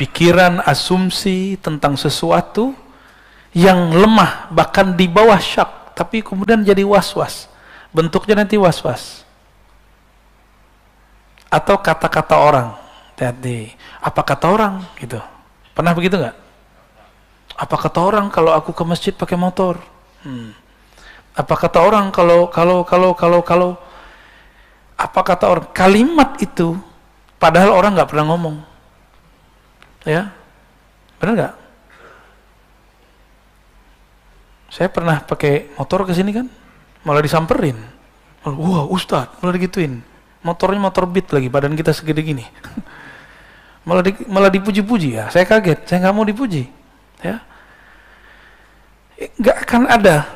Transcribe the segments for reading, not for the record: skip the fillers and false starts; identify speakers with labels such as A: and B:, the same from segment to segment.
A: pikiran, asumsi tentang sesuatu yang lemah, bahkan di bawah syak, tapi kemudian jadi was-was. Bentuknya nanti was-was. Atau kata-kata orang. Jadi, apa kata orang? Gitu. Pernah begitu nggak? Apa kata orang kalau aku ke masjid pakai motor? Apa kata orang kalau apa kata orang? Kalimat itu padahal orang nggak pernah ngomong. Ya? Benar nggak? Saya pernah pakai motor ke sini kan, malah disamperin. Wah, Ustadz, malah digituin. Motornya motor Beat lagi, badan kita segede gini. malah dipuji-puji ya. Saya kaget, saya nggak mau dipuji. Ya, nggak akan ada,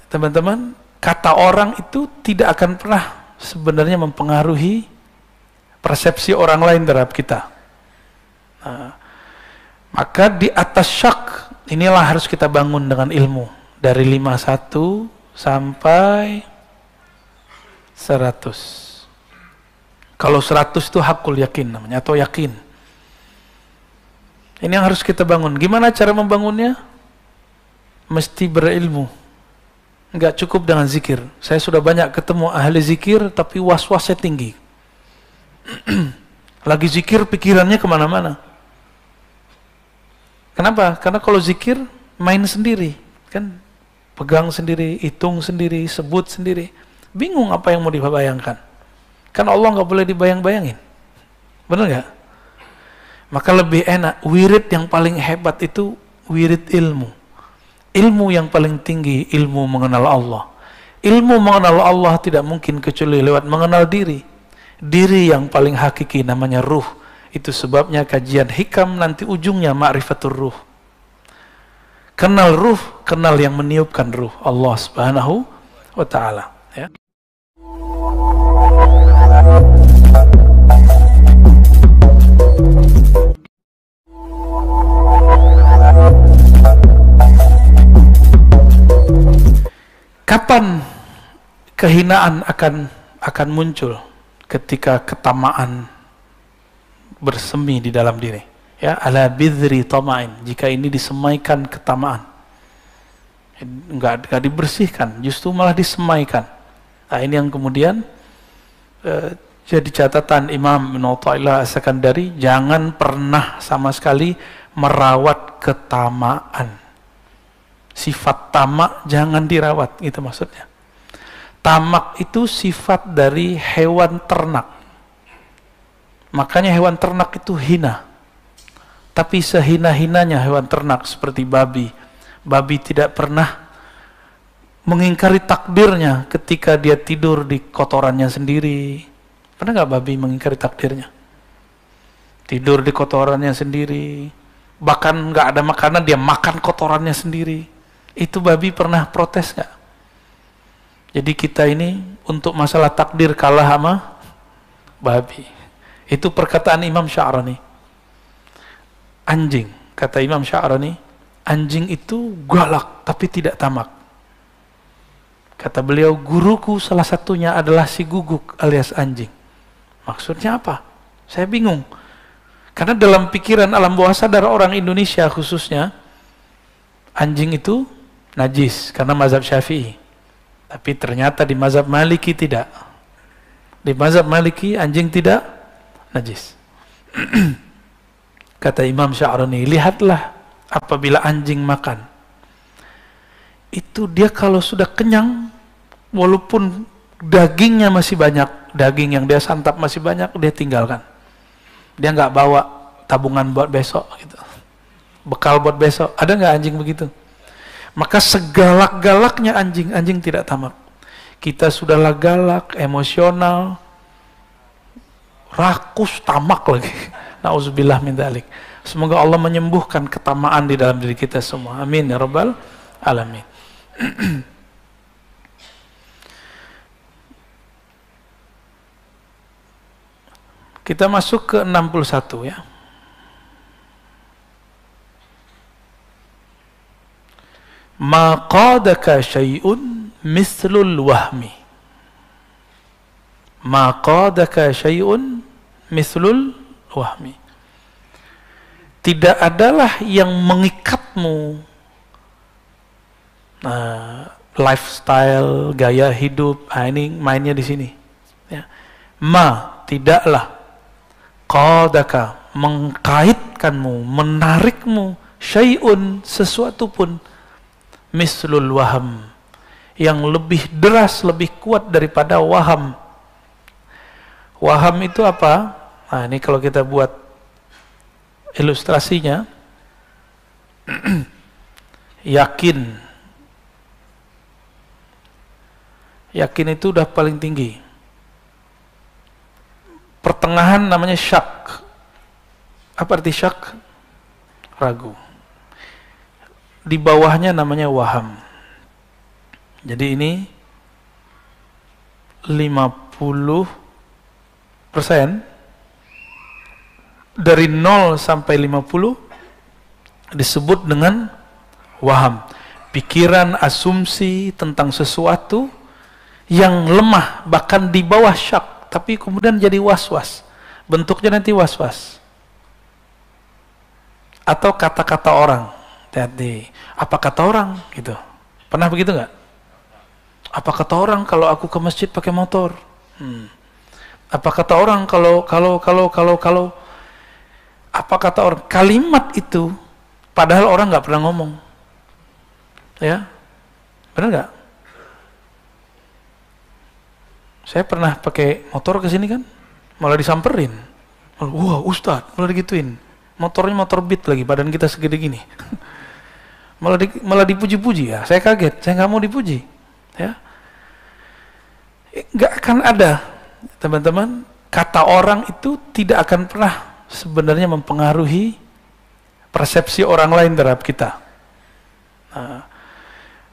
A: teman-teman. Kata orang itu tidak akan pernah sebenarnya mempengaruhi persepsi orang lain terhadap kita. Nah, maka di atas syak inilah harus kita bangun dengan ilmu dari 51 sampai 100. Kalau 100 itu hakul yakin namanya, atau yakin. Ini yang harus kita bangun. Gimana cara membangunnya? Mesti berilmu. Enggak cukup dengan zikir. Saya sudah banyak ketemu ahli zikir, tapi was-wasnya tinggi. Lagi zikir, pikirannya kemana-mana. Kenapa? Karena kalau zikir, main sendiri. Kan pegang sendiri, hitung sendiri, sebut sendiri. Bingung apa yang mau dibayangkan. Kan Allah nggak boleh dibayang-bayangin. Benar nggak? Maka lebih enak, wirid yang paling hebat itu wirid ilmu. Ilmu yang paling tinggi, ilmu mengenal Allah. Ilmu mengenal Allah tidak mungkin kecuali lewat mengenal diri. Diri yang paling hakiki namanya ruh. Itu sebabnya kajian hikam nanti ujungnya ma'rifatur ruh. Kenal ruh, kenal yang meniupkan ruh, Allah Subhanahu wa ta'ala. Ya. Kapan kehinaan akan muncul? Ketika ketamaan bersemi di dalam diri. Ya, ala bidri tama'in. Jika ini disemaikan ketamaan, enggak dibersihkan, justru malah disemaikan. Nah, ini yang kemudian jadi catatan Imam Ibnu Athaillah As-Sakandari, jangan pernah sama sekali merawat ketamaan. Sifat tamak jangan dirawat, gitu maksudnya. Tamak itu sifat dari hewan ternak. Makanya hewan ternak itu hina. Tapi sehina-hinanya hewan ternak seperti babi. Babi tidak pernah mengingkari takdirnya ketika dia tidur di kotorannya sendiri. Pernah nggak babi mengingkari takdirnya? Tidur di kotorannya sendiri. Bahkan nggak ada makanan, dia makan kotorannya sendiri. Itu babi pernah protes nggak? Jadi kita ini untuk masalah takdir kalah sama babi. Itu perkataan Imam Sya'rani. Anjing, kata Imam Sya'rani, anjing itu galak tapi tidak tamak. Kata beliau, guruku salah satunya adalah si guguk alias anjing. Maksudnya apa? Saya bingung. Karena dalam pikiran alam bawah sadar orang Indonesia khususnya, anjing itu najis karena mazhab Syafi'i. Tapi ternyata di mazhab Maliki tidak. Di mazhab Maliki anjing tidak najis. Kata Imam Sya'rani, lihatlah apabila anjing makan. Itu dia kalau sudah kenyang, walaupun dagingnya masih banyak, daging yang dia santap masih banyak, dia tinggalkan. Dia nggak bawa tabungan buat besok gitu. Bekal buat besok. Ada nggak anjing begitu? Maka segalak-galaknya anjing, anjing tidak tamak. Kita sudahlah galak, emosional, rakus, tamak lagi. Nauzubillah min dzalik. Semoga Allah menyembuhkan ketamaan di dalam diri kita semua. Amin ya rabbal alamin. Kita masuk ke 61 ya. Ma qadaka syai'un mithlul wahmi. Ma qadaka syai'un mithlul wahmi. tidak adalah yang mengikatmu. Nah, lifestyle, gaya hidup, ini mainnya di sini. Ya. Ma, tidaklah qadaka, mengkaitkanmu, menarikmu, syai'un, sesuatu pun, mislul waham, yang lebih deras, lebih kuat daripada waham. Waham itu apa? Nah, ini kalau kita buat ilustrasinya, yakin. Yakin itu udah paling tinggi. Pertengahan namanya syak. Apa arti syak? Ragu. Di bawahnya namanya waham. Jadi ini 50%. Dari 0 sampai 50 disebut dengan waham. Pikiran, asumsi tentang sesuatu yang lemah, bahkan di bawah syak, tapi kemudian jadi was-was. Bentuknya nanti was-was. Atau kata-kata orang. Jadi, apa kata orang? Gitu. Pernah begitu nggak? Apa kata orang kalau aku ke masjid pakai motor? Apa kata orang kalau apa kata orang? Kalimat itu padahal orang nggak pernah ngomong. Ya, benar nggak? Saya pernah pakai motor ke sini kan, malah disamperin. Wah, Ustadz, malah digituin. Motornya motor Beat lagi, badan kita segede gini. malah dipuji-puji ya. Saya kaget, saya nggak mau dipuji. Ya, nggak akan ada, teman-teman. Kata orang itu tidak akan pernah sebenarnya mempengaruhi persepsi orang lain terhadap kita. Nah,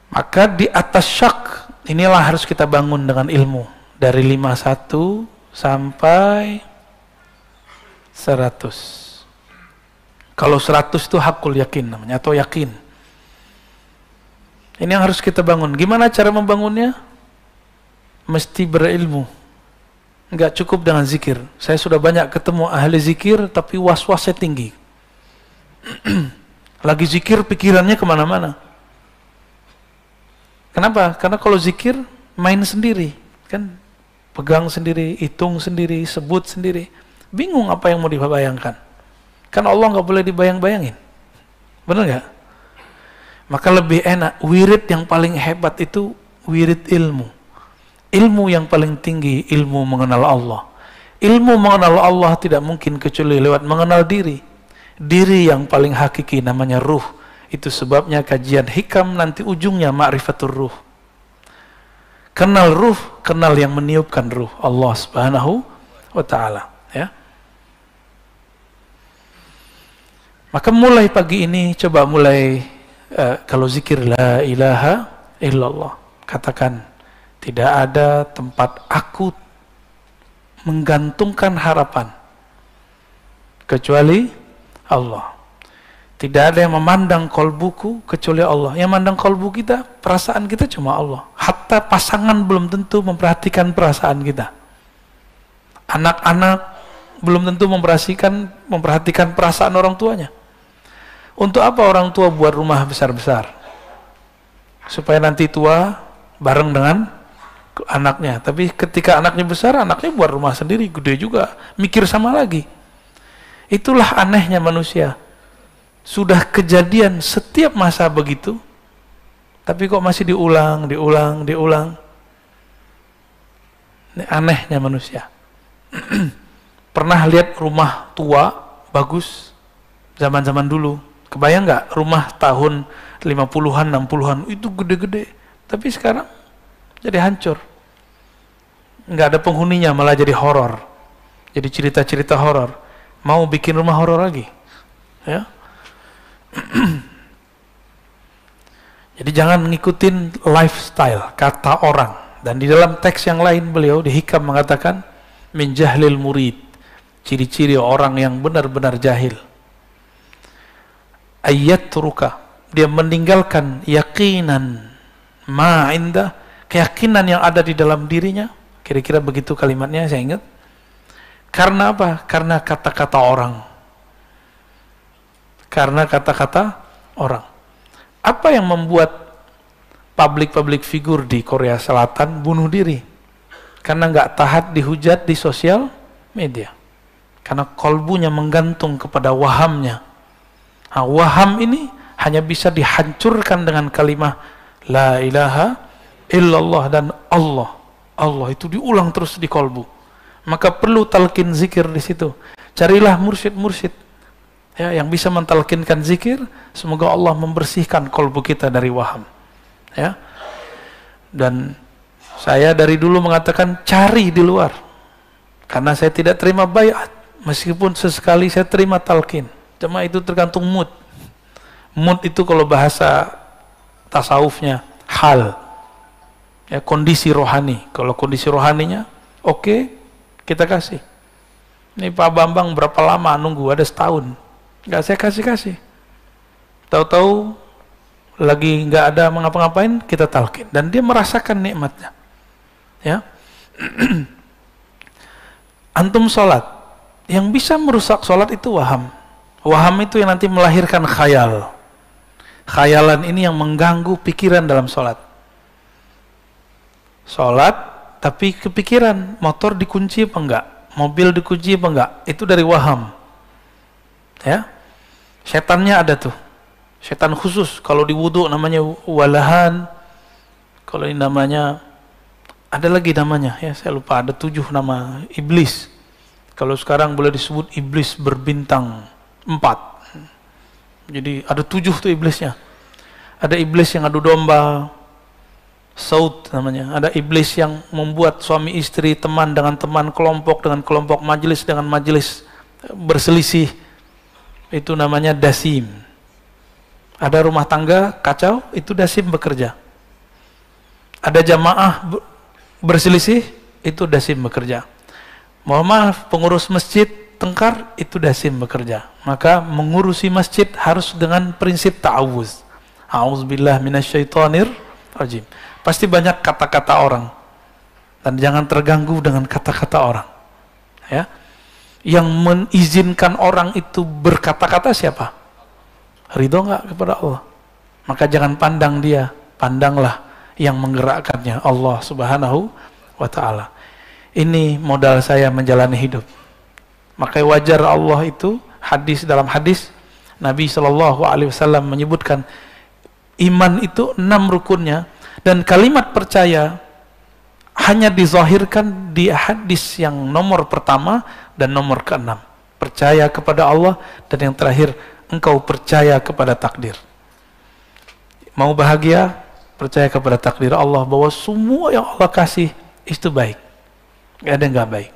A: maka di atas syak inilah harus kita bangun dengan ilmu dari 51 sampai 100. Kalau 100 itu hakul yakin namanya, atau yakin. Ini yang harus kita bangun. Gimana cara membangunnya? Mesti berilmu. Enggak cukup dengan zikir. Saya sudah banyak ketemu ahli zikir tapi was-wasnya tinggi. Lagi zikir pikirannya kemana-mana. Kenapa? Karena kalau zikir main sendiri, kan pegang sendiri, hitung sendiri, sebut sendiri. Bingung apa yang mau dibayangkan. Kan Allah nggak boleh dibayang-bayangin. Benar nggak? Maka lebih enak. Wirid yang paling hebat itu wirid ilmu. Ilmu yang paling tinggi, ilmu mengenal Allah. Ilmu mengenal Allah tidak mungkin kecuali lewat mengenal diri. Diri yang paling hakiki namanya ruh. Itu sebabnya kajian hikam nanti ujungnya ma'rifatur ruh. Kenal ruh, kenal yang meniupkan ruh, Allah Subhanahu wa ta'ala. Ya. Maka mulai pagi ini, coba mulai, kalau zikir la ilaha illallah, katakan, tidak ada tempat aku menggantungkan harapan kecuali Allah. Tidak ada yang memandang kolbuku kecuali Allah. Yang memandang kolbu kita, perasaan kita cuma Allah. Hatta pasangan belum tentu memperhatikan perasaan kita. Anak-anak belum tentu memperhatikan perasaan orang tuanya. Untuk apa orang tua buat rumah besar-besar? Supaya nanti tua bareng dengan anaknya. Tapi ketika anaknya besar, anaknya buat rumah sendiri, gede juga, mikir sama lagi. Itulah anehnya manusia. Sudah kejadian setiap masa begitu, tapi kok masih diulang. Ini anehnya manusia. Pernah lihat rumah tua bagus zaman-zaman dulu? Kebayang nggak rumah tahun 50-an, 60-an itu gede-gede, tapi sekarang jadi hancur. Nggak ada penghuninya, malah jadi horor. Jadi cerita-cerita horor. Mau bikin rumah horor lagi. Ya. Jadi jangan ngikutin lifestyle, kata orang. Dan di dalam teks yang lain beliau di Hikam mengatakan min jahlil murid, ciri-ciri orang yang benar-benar jahil. Ayyatruka, dia meninggalkan yakinan ma indah, keyakinan yang ada di dalam dirinya. Kira-kira begitu kalimatnya, saya ingat. Karena apa? Karena kata-kata orang. karena kata-kata orang. Apa yang membuat public figure di Korea Selatan bunuh diri? Karena nggak tahan dihujat di sosial media. Karena kolbunya menggantung kepada wahamnya. Nah, waham ini hanya bisa dihancurkan dengan kalimat La ilaha illallah dan Allah. Allah itu diulang terus di kolbu. Maka perlu talqin zikir di situ. Carilah mursyid-mursyid ya, yang bisa mentalkinkan zikir. Semoga Allah membersihkan kolbu kita dari waham. Ya. Dan saya dari dulu mengatakan cari di luar. Karena saya tidak terima baiat. Meskipun sesekali saya terima talqin. Cuma itu tergantung mood. Mood itu kalau bahasa tasawufnya hal. Ya, kondisi rohani. Kalau kondisi rohaninya oke, kita kasih. Ini Pak Bambang berapa lama nunggu? Ada setahun. Nggak saya kasih. Tahu-tahu lagi nggak ada mengapa-ngapain, kita talqin. Dan dia merasakan nikmatnya. Ya. Antum sholat. Yang bisa merusak sholat itu waham. Waham itu yang nanti melahirkan khayal. Khayalan ini yang mengganggu pikiran dalam sholat. Sholat, tapi kepikiran, motor dikunci apa enggak? Mobil dikunci apa enggak? Itu dari waham. Ya, setannya ada tuh. Setan khusus. Kalau di wudu namanya walahan. Kalau ini namanya, ada lagi namanya. Ya, saya lupa. Ada 7 nama iblis. Kalau sekarang boleh disebut iblis berbintang 4. Jadi ada 7 tuh iblisnya. Ada iblis yang adu domba. Saud namanya. Ada iblis yang membuat suami istri, teman dengan teman, kelompok dengan kelompok, majelis dengan majelis berselisih. Itu namanya dasim. Ada rumah tangga kacau, itu dasim bekerja. Ada jamaah berselisih, itu dasim bekerja. Mohon maaf, pengurus masjid tengkar, itu dasim bekerja. Maka mengurusi masjid harus dengan prinsip ta'awuz. A'udzubillah minasyaitonir rajim. Pasti banyak kata-kata orang. Dan jangan terganggu dengan kata-kata orang. Ya. Yang mengizinkan orang itu berkata-kata siapa? Ridho enggak kepada Allah? Maka jangan pandang dia, pandanglah yang menggerakkannya, Allah Subhanahu wa ta'ala. Ini modal saya menjalani hidup. Maka wajar Allah itu, dalam hadis Nabi SAW menyebutkan iman itu 6 rukunnya. Dan kalimat percaya hanya dizahirkan di hadis yang nomor pertama dan nomor ke-6. Percaya kepada Allah, dan yang terakhir, engkau percaya kepada takdir. Mau bahagia, percaya kepada takdir Allah bahwa semua yang Allah kasih itu baik. Gak ada yang gak baik.